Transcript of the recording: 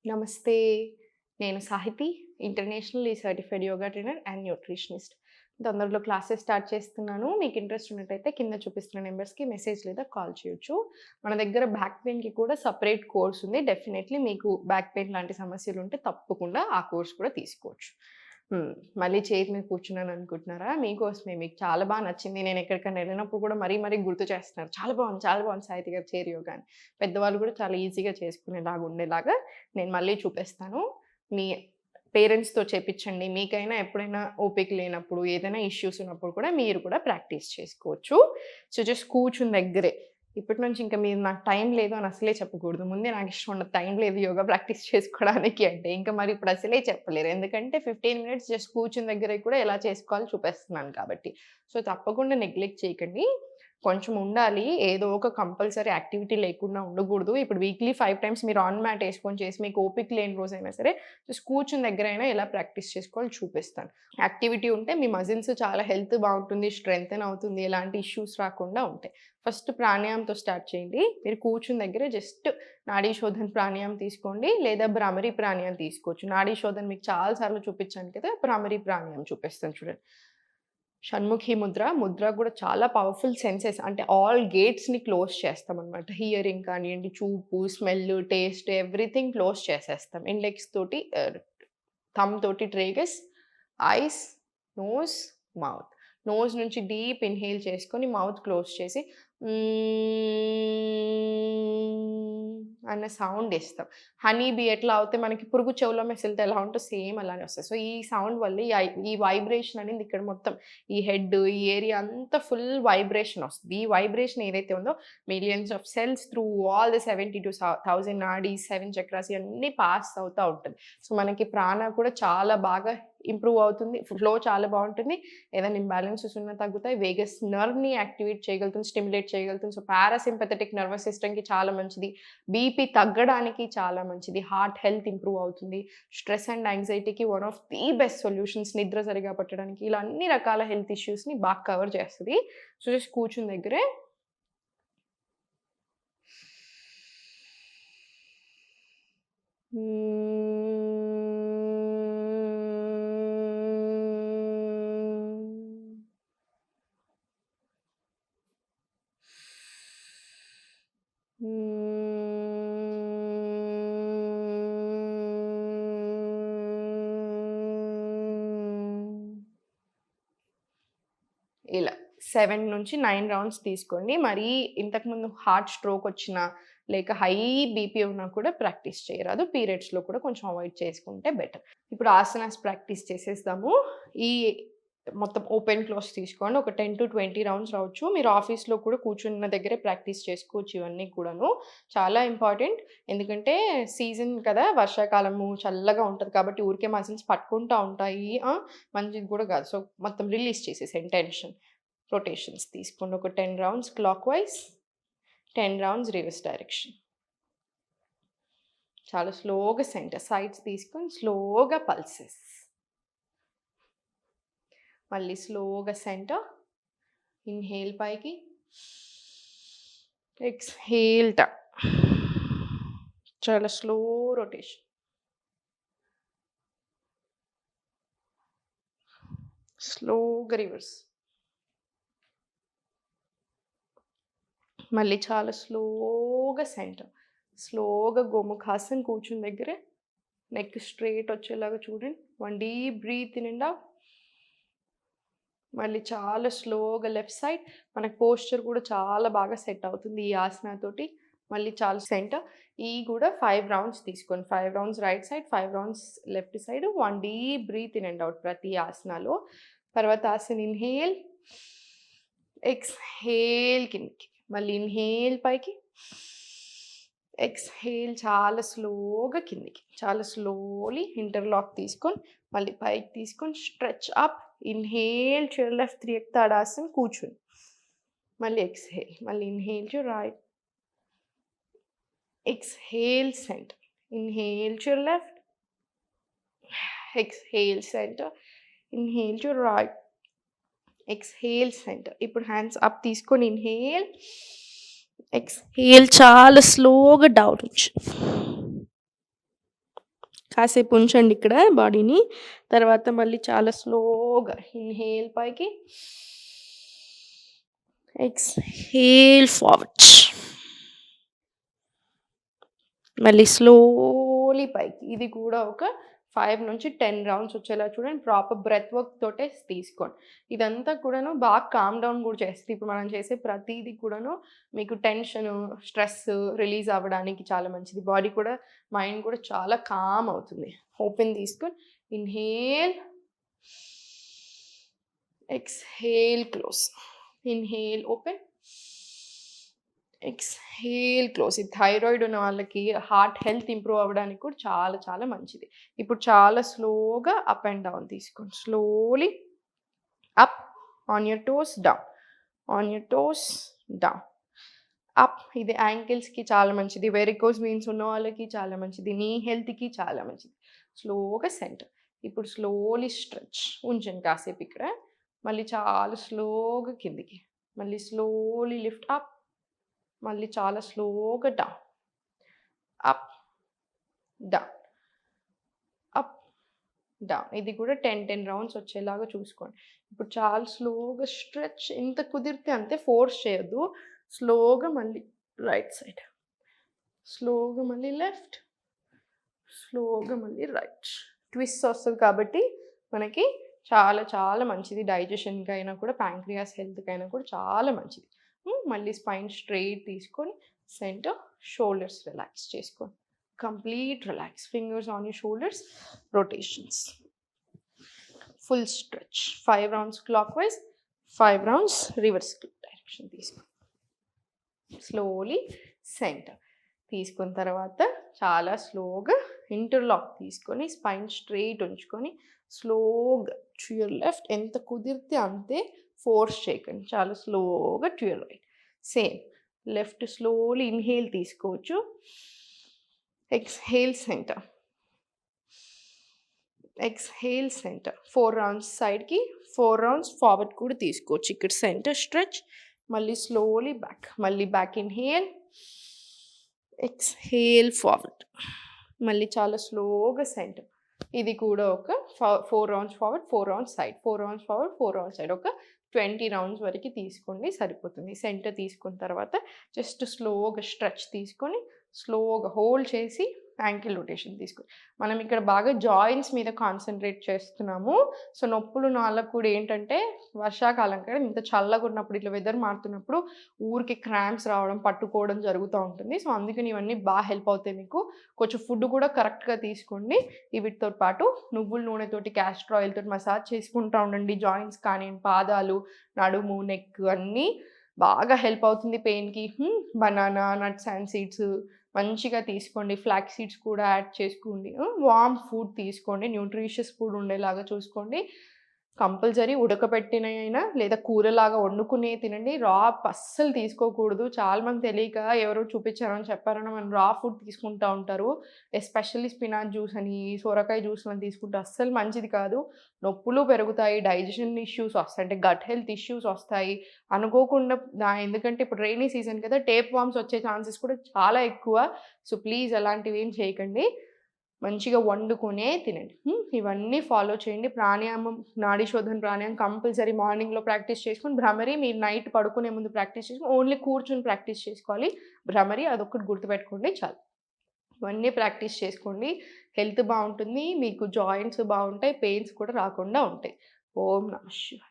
నమస్తే. నేను Sahithi. Internationally certified yoga trainer and nutritionist. తొందరలో క్లాసెస్ స్టార్ట్ చేస్తున్నాను. మీకు ఇంట్రెస్ట్ ఉన్నట్టయితే కింద చూపిస్తున్న నంబర్స్‌కి మెసేజ్ లేదా కాల్ చేయొచ్చు. మన దగ్గర బ్యాక్ పెయిన్‌కి కూడా సెపరేట్ కోర్స్ ఉంది. డెఫినైట్‌లీ మీకు బ్యాక్ పెయిన్ లాంటి సమస్యలుంటే తప్పకుండా ఆ కోర్స్ కూడా తీసుకోవచ్చు. హ్మ్. మళ్ళీ చైర్ మీద కూర్చున్నాను అనుకుంటున్నారా? మీకోసమే. మీకు చాలా నచ్చింది. నేను ఎక్కడికైనా వెళ్ళినప్పుడు కూడా మరీ మరీ గుర్తు చేస్తున్నారు. చాలా బాగుంది సాహితి గారి చైర్ యోగా అని. పెద్దవాళ్ళు కూడా చాలా ఈజీగా చేసుకునేలాగా ఉండేలాగా నేను మళ్ళీ చూపిస్తాను. మీ పేరెంట్స్‌తో చేపిచ్చండి. మీకైనా ఎప్పుడైనా ఓపిక లేనప్పుడు, ఏదైనా ఇష్యూస్ ఉన్నప్పుడు కూడా మీరు కూడా ప్రాక్టీస్ చేసుకోవచ్చు. సో, జస్ట్ కూర్చున్న దగ్గరే. ఇప్పటి నుంచి ఇంక మీరు నాకు టైం లేదు అని అసలే చెప్పకూడదు. ముందే నాకిష్టం ఉండదు. టైం లేదు యోగా ప్రాక్టీస్ చేసుకోవడానికి అంటే. ఇంక మరి ఇప్పుడు అసలే చెప్పలేరు. ఎందుకంటే 15 మినిట్స్ జస్ట్ కూర్చున్న దగ్గరే కూడా ఎలా చేసుకోవాలో చూపిస్తున్నాను కాబట్టి. సో, తప్పకుండా నెగ్లెక్ట్ చేయకండి. కొంచెం ఉండాలి. ఏదో ఒక కంపల్సరీ యాక్టివిటీ లేకుండా ఉండకూడదు. ఇప్పుడు వీక్లీ 5 టైమ్స్ మీరు ఆన్ మ్యాట్ ఏసుకొని చేసి మీకు ఓపిక లేని రోజైనా సరే, జస్ట్ కూర్చున్న దగ్గరైనా ఎలా ప్రాక్టీస్ చేసుకోవాలో చూపిస్తాను. యాక్టివిటీ ఉంటే మీ మజిల్స్ చాలా హెల్త్ బావుంటుంది. స్ట్రెంథెన్ అవుతుంది. ఎలాంటి ఇష్యూస్ రాకుండా ఉంటాయి. ఫస్ట్ ప్రాణాయామంతో స్టార్ట్ చేయండి. మీరు కూర్చున్న దగ్గర జస్ట్ నాడీ శోధన ప్రాణాయామం తీసుకోండి. లేదా భ్రామరి ప్రాణాయామం తీసుకోవచ్చు. నాడీ శోధన మీకు చాలా సార్లు చూపించాను కదా! భ్రామరి ప్రాణాయామం చూపిస్తాను చూడండి. షణ్ముఖి ముద్ర. ముద్ర గూడా చాలా పవర్‌ఫుల్ సెన్సెస్ అంటే ఆల్ గేట్స్‌ని క్లోజ్ చేస్తామనమాట. హియరింగ్ కానియండి, చూపు, స్మెల్, టేస్ట్ ఎవ్రీథింగ్ క్లోజ్ చేసేస్తాం. ఇండెక్స్ తోటి థంబ్ తోటి ట్రేగస్, ఐస్, నోస్, మౌత్. నోస్ నుంచి డీప్ ఇన్‌హేల్ చేసుకొని మౌత్ క్లోజ్ చేసి అన్న సౌండ్ ఇస్తాం. హనీ బీ ఎట్లా అవుతే మనకి పురుగు చెవులో మెసిలితే ఎలా ఉంటదో సేమ్ అలానే వస్తది. సో, ఈ సౌండ్ వల్ల ఈ వైబ్రేషన్ అనేది ఇక్కడ మొత్తం ఈ హెడ్, ఈ ఏరియా అంతా ఫుల్ వైబ్రేషన్ వస్తది. ఈ వైబ్రేషన్ ఏదైతే ఉందో millions of cells through all the 72,000 nadis, 7 chakras ఇయన్నీ పాస్ అవుతా ఉంటది. సో, మనకి ప్రాణ కూడా చాలా బాగా ఇంప్రూవ్ అవుతుంది. ఫ్లో చాలా బావుంటుంది. ఏదైనా ఇంబాలెన్సెస్ ఉన్నా తగ్గుతాయి. వేగస్ నర్వ్‌ని యాక్టివేట్ చేయగలుగుతుంది, స్టిమ్యులేట్ చేయగలుగుతుంది. సో, పారాసింపథెటిక్ నర్వస్ సిస్టమ్‌కి చాలా మంచిది. బీపీ తగ్గడానికి చాలా మంచిది. హార్ట్ హెల్త్ ఇంప్రూవ్ అవుతుంది. స్ట్రెస్ అండ్ యాంగ్జైటీకి one of the best solutions నిద్ర సరిగ్గా పట్టడానికి ఇలా అన్ని రకాల హెల్త్ ఇష్యూస్‌ని బాగా కవర్ చేస్తది. సో, జస్ట్ కూర్చున్న దగ్గరే ఇలా 7-9 రౌండ్స్ తీసుకోండి. మరీ ఇంతకుముందు హార్ట్ స్ట్రోక్ వచ్చినా, లేక హై బీపీ ఉన్నా కూడా ప్రాక్టీస్ చేయరాదు. పీరియడ్స్‌లో కూడా కొంచెం అవాయిడ్ చేసుకుంటే బెటర్. ఇప్పుడు ఆసనాస్ ప్రాక్టీస్ చేసేద్దాము. ఈ మొత్తం ఓపెన్ క్లోజ్ తీసుకోండి. ఒక 10-20 రౌండ్స్ రావచ్చు. మీరు ఆఫీస్‌లో కూడా కూర్చున్న దగ్గరే ప్రాక్టీస్ చేసుకోవచ్చు ఇవన్నీ కూడాను. చాలా ఇంపార్టెంట్. ఎందుకంటే సీజన్ కదా! వర్షాకాలము చల్లగా ఉంటది కాబట్టి ఊరికే మజిల్స్ పట్టుకుంటా ఉంటాయి. మంచిది కూడా కాదు. సో, మొత్తం రిలీజ్ చేసేసేయండి టెన్షన్. రొటేషన్స్ తీసుకోండి. ఒక 10 rounds clockwise, 10 rounds reverse direction. చాలా స్లోగా సెంటర్ సైడ్స్ తీసుకొని స్లోగా పల్సెస్. మళ్ళీ స్లోగా సెంటర్. ఇన్‌హేల్ పైకి. Exhale down. చాలా స్లో రొటేషన్. స్లోగా రివర్స్. మళ్ళీ చాలా స్లోగా సెంటర్. స్లోగా గోముఖాసన్ కూర్చున్న దగ్గరే నెక్ స్ట్రెయిట్ వచ్చేలాగా చూడండి. 1 deep breath in and out. మళ్ళీ చాలా స్లోగా లెఫ్ట్ సైడ్. మనకి పోస్చర్ కూడా చాలా బాగా సెట్ అవుతుంది ఈ ఆసన తోటి. మళ్ళీ చాలా సెంటర్. ఈ కూడా 5 రౌండ్స్ తీసుకోండి. 5 rounds right side, 5 rounds left side. 1 deep breath in and out ప్రతి ఆసనాలో. తర్వాత ఆసన ఇన్‌హేల్, ఎక్స్‌హేల్ కిందకి. మళ్ళీ ఇన్‌హేల్ పైకి, ఎక్స్‌హేల్ చాలా స్లోగా కిందకి. చాలా స్లోలీ ఇంటర్లాక్ తీసుకొని మళ్ళీ పైకి తీసుకొని stretch up. Inhale to left Tiryak Tadasan కూర్చొని. మళ్ళీ ఎక్స్‌హేల్. మళ్ళీ inhale to right. Exhale centre. Inhale to left. Exhale centre. Inhale to right. Exhale centre. ఇప్పుడు హ్యాండ్స్ అప్ తీసుకొని ఇన్‌హేల్. ఎక్స్‌హేల్ చాలా స్లోగా డౌన్ ఉంచు. కాసేపు ఉంచండి ఇక్కడ బాడీని. తర్వాత మళ్ళీ చాలా స్లోగా ఇన్హేల్ పైకి, ఎక్స్‌హేల్ ఫార్వర్డ్. మళ్ళీ స్లోలీ పైకి. ఇది కూడా ఒక 5-10 రౌండ్స్ వచ్చేలా చూడండి. ప్రాపర్ బ్రెత్ వర్క్ తోటే తీసుకోండి. ఇదంతా కూడాను బాగా కామ్ డౌన్ కూడా చేస్తుంది. ఇప్పుడు మనం చేసే ప్రతీది కూడాను మీకు టెన్షను, స్ట్రెస్ రిలీజ్ అవ్వడానికి చాలా మంచిది. బాడీ కూడా, మైండ్ కూడా చాలా కామ్ అవుతుంది. ఓపెన్ తీసుకొని inhale, exhale close. Inhale open, exhale close. ఇది థైరాయిడ్ ఉన్న వాళ్ళకి హార్ట్ హెల్త్ ఇంప్రూవ్ అవ్వడానికి కూడా చాలా చాలా మంచిది. ఇప్పుడు చాలా స్లోగా అప్ అండ్ డౌన్ తీసుకోండి. Slowly up, on your toes down, on your toes down, up. ఇది యాంకిల్స్‌కి చాలా మంచిది. వెరికోస్ వెయిన్స్ ఉన్న వాళ్ళకి చాలా మంచిది. నీ హెల్త్‌కి చాలా మంచిది. స్లోగా సెంటర్. ఇప్పుడు స్లోలీ స్ట్రెచ్. ఉంచండి కాసేపు ఇక్కడ. మళ్ళీ చాలా స్లోగా కిందికి. మళ్ళీ స్లోలీ లిఫ్ట్ అప్. మళ్ళీ చాలా స్లోగా down, up, down, up, down. ఇది కూడా 10 రౌండ్స్ వచ్చేలాగా చూసుకోండి. ఇప్పుడు చాలా స్లోగా స్ట్రెచ్. ఎంత కుదిరితే అంతే, ఫోర్స్ చేయొద్దు. స్లోగా మళ్ళీ రైట్ సైడ్, స్లోగా మళ్ళీ లెఫ్ట్, స్లోగా మళ్ళీ రైట్. ట్విస్ట్ వస్తుంది కాబట్టి మనకి చాలా చాలా మంచిది. డైజెషన్కి అయినా కూడా, ప్యాంక్రియాస్ హెల్త్కి అయినా కూడా చాలా మంచిది. మళ్ళీ స్పైన్ స్ట్రెయిట్ తీసుకొని సెంటర్, షోల్డర్స్ రిలాక్స్ చేసుకోండి. Complete relax. Fingers on your shoulders, rotations, full stretch. 5 rounds clockwise, 5 rounds reverse direction తీసుకోండి. స్లోలీ సెంటర్ తీసుకున్న తర్వాత చాలా స్లోగా ఇంటర్లాక్ తీసుకొని స్పైన్ స్ట్రెయిట్ ఉంచుకొని స్లోగా టు యువర్ లెఫ్ట్. ఎంత కుదిరితే అంతే, ఫోర్స్ చేయకండి. చాలా స్లోగా to your right. Same left slowly inhale తీసుకోవచ్చు. Exhale centre, exhale centre. 4 rounds సైడ్కి, 4 రౌండ్స్ ఫార్వర్డ్ కూడా తీసుకోవచ్చు. ఇక్కడ సెంటర్ స్ట్రెచ్. మళ్ళీ స్లోలీ బ్యాక్. మళ్ళీ బ్యాక్ ఇన్హేల్, ఎక్స్‌హేల్ ఫార్వర్డ్. మళ్ళీ చాలా స్లోగా సెంటర్. ఇది కూడా ఒక 4 rounds forward, 4 rounds side, 4 rounds forward, 4 rounds side. ఒక 20 రౌండ్స్ వరకు తీసుకోండి, సరిపోతుంది. సెంటర్ తీసుకున్న తర్వాత జస్ట్ స్లోగా స్ట్రెచ్ తీసుకొని స్లోగా హోల్డ్ చేసి యాంకిల్ రొటేషన్ తీసుకోండి. మనం ఇక్కడ బాగా జాయింట్స్ మీద కాన్సన్ట్రేట్ చేస్తున్నాము. సో నొప్పులు వాళ్ళకు కూడా ఏంటంటే, వర్షాకాలం కదా, ఇంత చల్లగా ఉన్నప్పుడు, ఇట్లా వెదర్ మారుతున్నప్పుడు ఊరికి క్రాంప్స్ రావడం, పట్టుకోవడం జరుగుతూ ఉంటుంది. సో అందుకని ఇవన్నీ బాగా హెల్ప్ అవుతాయి మీకు. కొంచెం ఫుడ్ కూడా కరెక్ట్గా తీసుకోండి. వీటితో పాటు నువ్వుల నూనెతోటి, క్యాస్టర్ ఆయిల్ తోటి మసాజ్ చేసుకుంటూ ఉండండి. జాయింట్స్ కానీ, పాదాలు, నడుము, నెక్ అన్నీ బాగా హెల్ప్ అవుతుంది పెయిన్కి. బనానా, నట్స్ అండ్ సీడ్స్ మంచిగా తీసుకోండి. ఫ్లాక్స్ సీడ్స్ కూడా యాడ్ చేసుకోండి. వార్మ్ ఫుడ్ తీసుకోండి. న్యూట్రిషియస్ ఫుడ్ ఉండేలాగా చూసుకోండి. కంపల్సరీ ఉడకబెట్టినైనా లేదా కూరలాగా వండుకునే తినండి. రా అస్సలు తీసుకోకూడదు. చాలామంది తెలియక ఎవరో చూపించారని చెప్పారని మనం రా ఫుడ్ తీసుకుంటూ ఉంటారు. ఎస్పెషల్లీ స్పినాచ్ జ్యూస్ అని, సొరకాయ జ్యూస్ అని తీసుకుంటే అస్సలు మంచిది కాదు. నొప్పులు పెరుగుతాయి, డైజెషన్ ఇష్యూస్ వస్తాయి, అంటే గట్ హెల్త్ ఇష్యూస్ వస్తాయి అనుకోకుండా. ఎందుకంటే ఇప్పుడు రైనీ సీజన్ కదా, టేప్ వామ్స్ వచ్చే ఛాన్సెస్ కూడా చాలా ఎక్కువ. సో ప్లీజ్ అలాంటివి ఏం చేయకండి. మంచిగా వండుకునే తినండి. ఇవన్నీ ఫాలో చేయండి. ప్రాణాయామం, నాడీ శోధన ప్రాణాయామం కంపల్సరీ మార్నింగ్లో ప్రాక్టీస్ చేసుకొని, భ్రమరి మీరు నైట్ పడుకునే ముందు ప్రాక్టీస్ చేసుకొని, ఓన్లీ కూర్చొని ప్రాక్టీస్ చేసుకోవాలి. భ్రమరి అదొక్కటి గుర్తుపెట్టుకోండి చాలు. ఇవన్నీ ప్రాక్టీస్ చేసుకోండి. హెల్త్ బాగుంటుంది, మీకు జాయింట్స్ బాగుంటాయి, పెయిన్స్ కూడా రాకుండా ఉంటాయి. ఓం నమః శివాయ.